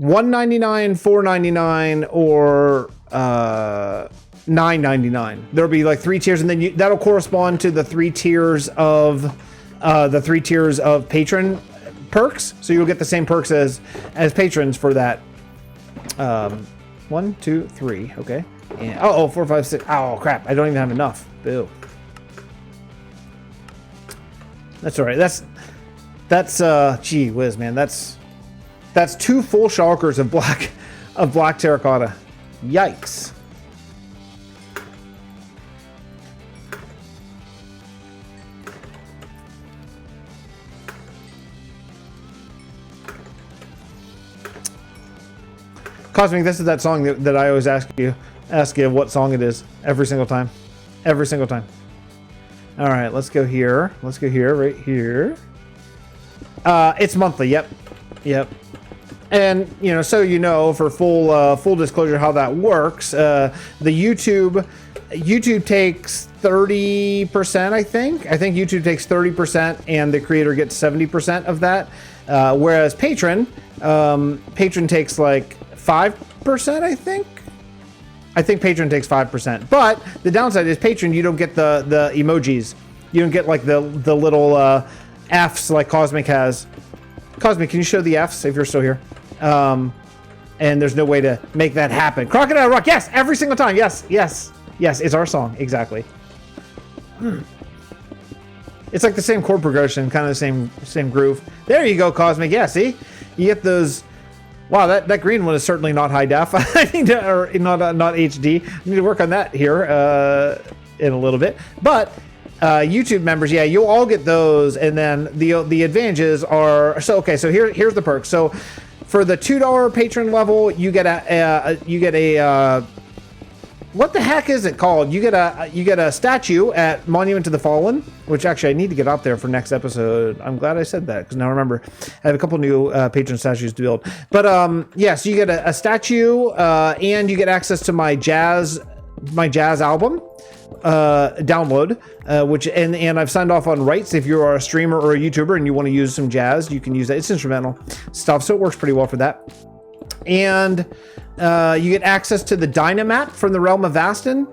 $1.99, $4.99, or $9.99. There'll be like 3 tiers, and then that'll correspond to the 3 tiers of patron perks. So you'll get the same perks as patrons for that. 1, 2, 3. Okay. And 4, 5, 6. Oh crap! I don't even have enough. Boo. That's all right. That's gee whiz, man. That's 2 full shulkers of black terracotta. Yikes. Cosmic, this is that song that I always ask you what song it is every single time. Every single time. All right, let's go here. Let's go here, right here. It's monthly, yep. And, so for full disclosure how that works, the YouTube takes 30%, I think. I think YouTube takes 30% and the creator gets 70% of that. Whereas Patron takes like 5%, I think. I think Patron takes 5%. But the downside is Patron, you don't get the emojis. You don't get like the little Fs like Cosmic has. Cosmic, can you show the Fs if you're still here? And there's no way to make that happen. Crocodile Rock, yes, every single time. Yes, it's our song, exactly. It's like the same chord progression, kind of the same groove. There you go, Cosmic. Yeah, see? You get those. Wow, that green one is certainly not high def. I need to, or not HD. I need to work on that here in a little bit. But YouTube members, yeah, you'll all get those, and then the advantages are so okay. So here's the perks. So for the $2 patron level, you get a what the heck is it called? You get a statue at Monument to the Fallen, which actually I need to get up there for next episode. I'm glad I said that because now remember I have a couple new patron statues to build. But yeah, so you get a statue and you get access to my jazz album download. and I've signed off on rights. If you are a streamer or a YouTuber and you want to use some jazz, you can use that. It's instrumental stuff, so it works pretty well for that. And you get access to the Dynamap from the Realm of Vasten.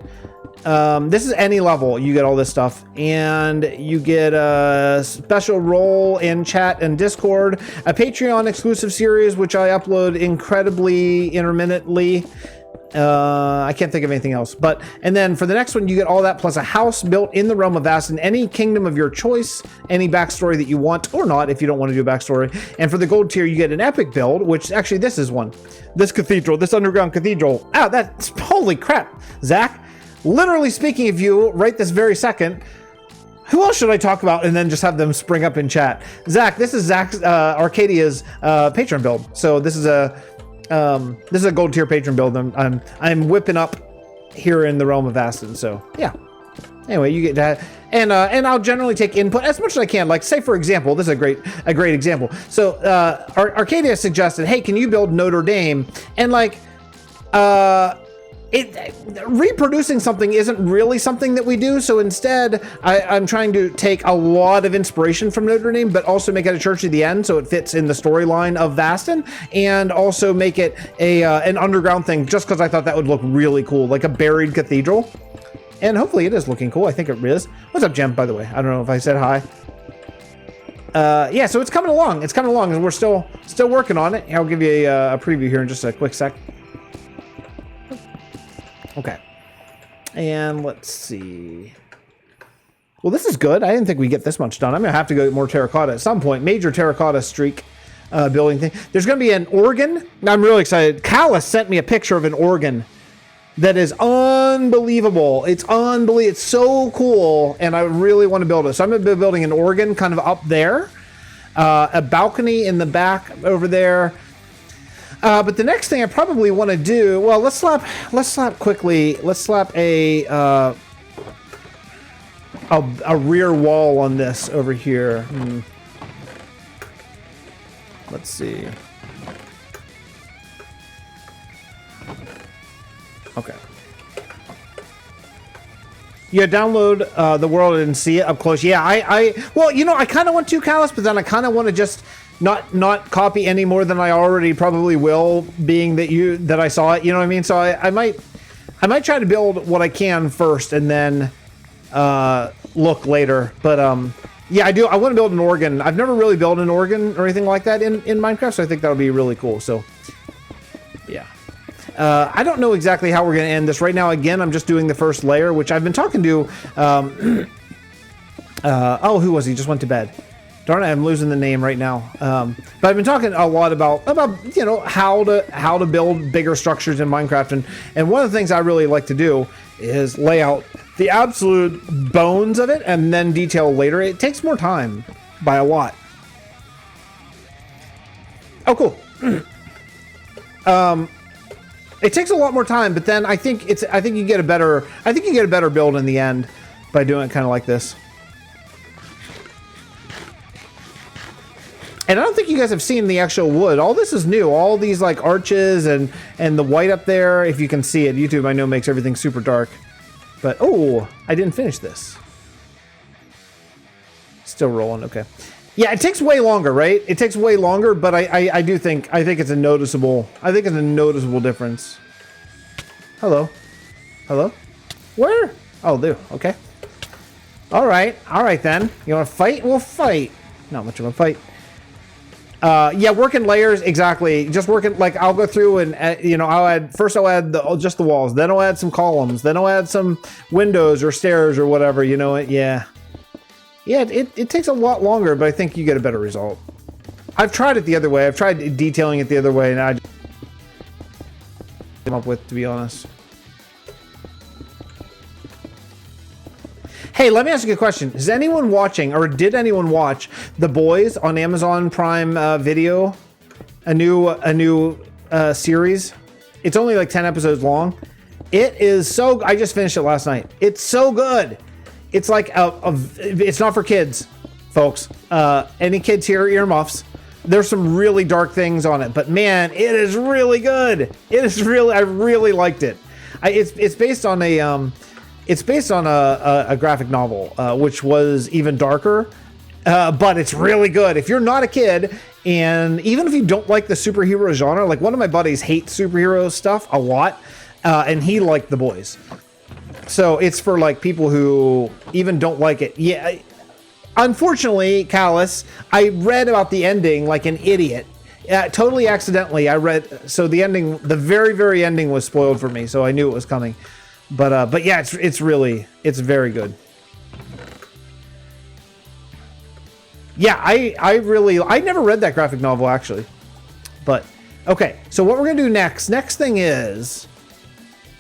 This is any level, you get all this stuff, and you get a special role in chat and Discord, a Patreon exclusive series which I upload incredibly intermittently. I can't think of anything else, and then for the next one you get all that plus a house built in the Realm of Vasten, any kingdom of your choice, any backstory that you want or not if you don't want to do a backstory. And for the gold tier you get an epic build, which actually this is one, this cathedral, this underground cathedral. That's holy crap, Zach. Literally speaking of you right this very second, who else should I talk about and then just have them spring up in chat? Zach, this is Zach's Arcadia's patron build. So this is a gold tier patron build. I'm whipping up here in the Realm of Vasten. So yeah. Anyway, you get that, and I'll generally take input as much as I can. Like, say for example, this is a great example. So Arcadia suggested, hey, can you build Notre Dame? And like reproducing something isn't really something that we do, so instead I'm trying to take a lot of inspiration from Notre Dame, but also make it a church at the end so it fits in the storyline of Vasten, and also make it an underground thing just because I thought that would look really cool, like a buried cathedral. And hopefully it is looking cool. I think it is. What's up, Jem, by the way? I don't know if I said hi. Yeah, so it's coming along, and we're still working on it. I'll give you a preview here in just a quick sec. Okay, and let's see. Well, this is good. I didn't think we'd get this much done. I'm gonna have to go get more terracotta at some point. Major terracotta streak building thing. There's gonna be an organ. I'm really excited. Callus sent me a picture of an organ that is unbelievable. It's so cool, and I really want to build it. So I'm gonna be building an organ kind of up there, a balcony in the back over there. But the next thing I probably want to do, well, let's slap a rear wall on this over here. Let's see. Okay. Yeah, download the world and see it up close. Yeah, well, you know, I kind of want to, Callus, but then I kind of want to just not copy any more than I already probably will, being that I saw it, you know what I mean? So I might try to build what I can first and then look later. But yeah, I want to build an organ. I've never really built an organ or anything like that in Minecraft, so I think that'll be really cool. So yeah. I don't know exactly how we're going to end this right now. Again, I'm just doing the first layer, which I've been talking to oh, who was he? Just went to bed. Darn it, I'm losing the name right now. But I've been talking a lot about you know, how to build bigger structures in Minecraft, and one of the things I really like to do is lay out the absolute bones of it and then detail later. It takes more time by a lot. Oh, cool. It takes a lot more time, but then I think you get a better build in the end by doing it kind of like this. And I don't think you guys have seen the actual wood. All this is new. All these like arches and the white up there, if you can see it. YouTube, I know, makes everything super dark. But, oh, I didn't finish this. Still rolling, okay. Yeah, it takes way longer, right? It takes way longer, but I think it's a noticeable difference. Hello. Hello? Where? Oh, there, okay. All right then. You want to fight? We'll fight. Not much of a fight. Yeah, working layers, exactly. Just working, like, I'll go through and, you know, I'll add just the walls, then I'll add some columns, then I'll add some windows or stairs or whatever, you know, yeah. Yeah, it takes a lot longer, but I think you get a better result. I've tried it the other way. I've tried detailing it the other way, and I just come up with, to be honest. Hey, let me ask you a question. Is anyone watching, or did anyone watch The Boys on Amazon Prime Video? A new series. It's only like 10 episodes long. It is so. I just finished it last night. It's so good. It's like it's not for kids, folks. Any kids here, earmuffs. There's some really dark things on it, but man, it is really good. It is really. I really liked it. It's based on It's based on a graphic novel, which was even darker, but it's really good. If you're not a kid, and even if you don't like the superhero genre, like one of my buddies hates superhero stuff a lot, and he liked The Boys. So it's for like people who even don't like it. Yeah. Unfortunately, Callus, I read about the ending like an idiot. Totally accidentally. I read, so the ending, the very, very ending was spoiled for me, so I knew it was coming. But yeah, it's very good. Yeah, I never read that graphic novel actually. But okay, so what we're gonna do next thing is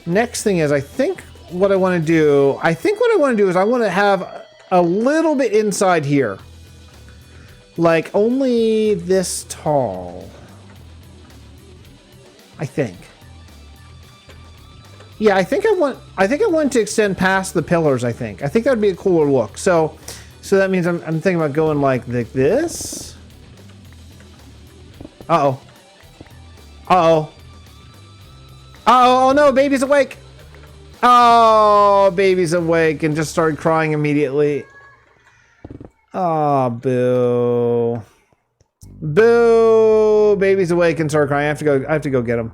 I think what I want to do is I want to have a little bit inside here, like only this tall, I think. Yeah, I think I want to extend past the pillars. I think that would be a cooler look. So that means I'm thinking about going like this. Uh-oh. Uh-oh. Oh no, baby's awake. Oh, baby's awake and just started crying immediately. Oh, boo. Boo. Baby's awake and started crying. I have to go get him.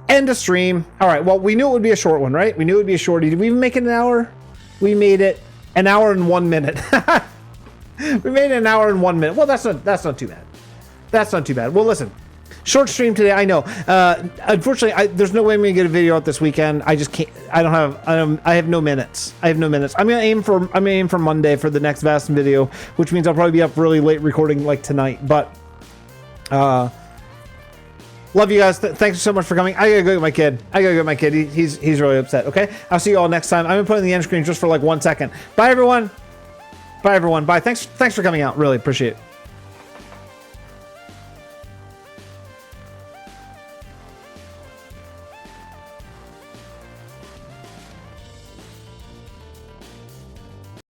End of stream. All right, well, we knew it would be a short one, right? We knew it would be a shorty. Did we even make it an hour? We made it an hour and 1 minute. We made it an hour and 1 minute. Well, that's not too bad. That's not too bad. Well, listen. Short stream today, I know. Unfortunately, there's no way I'm gonna get a video out this weekend. I just can't. I have no minutes. I'm gonna aim for Monday for the next Vasten video, which means I'll probably be up really late recording like tonight. But love you guys. Thanks so much for coming. I gotta go get my kid. He's really upset. Okay, I'll see you all next time. I'm gonna put in the end screen just for like 1 second. Bye everyone. Bye. Thanks for coming out. Really appreciate it.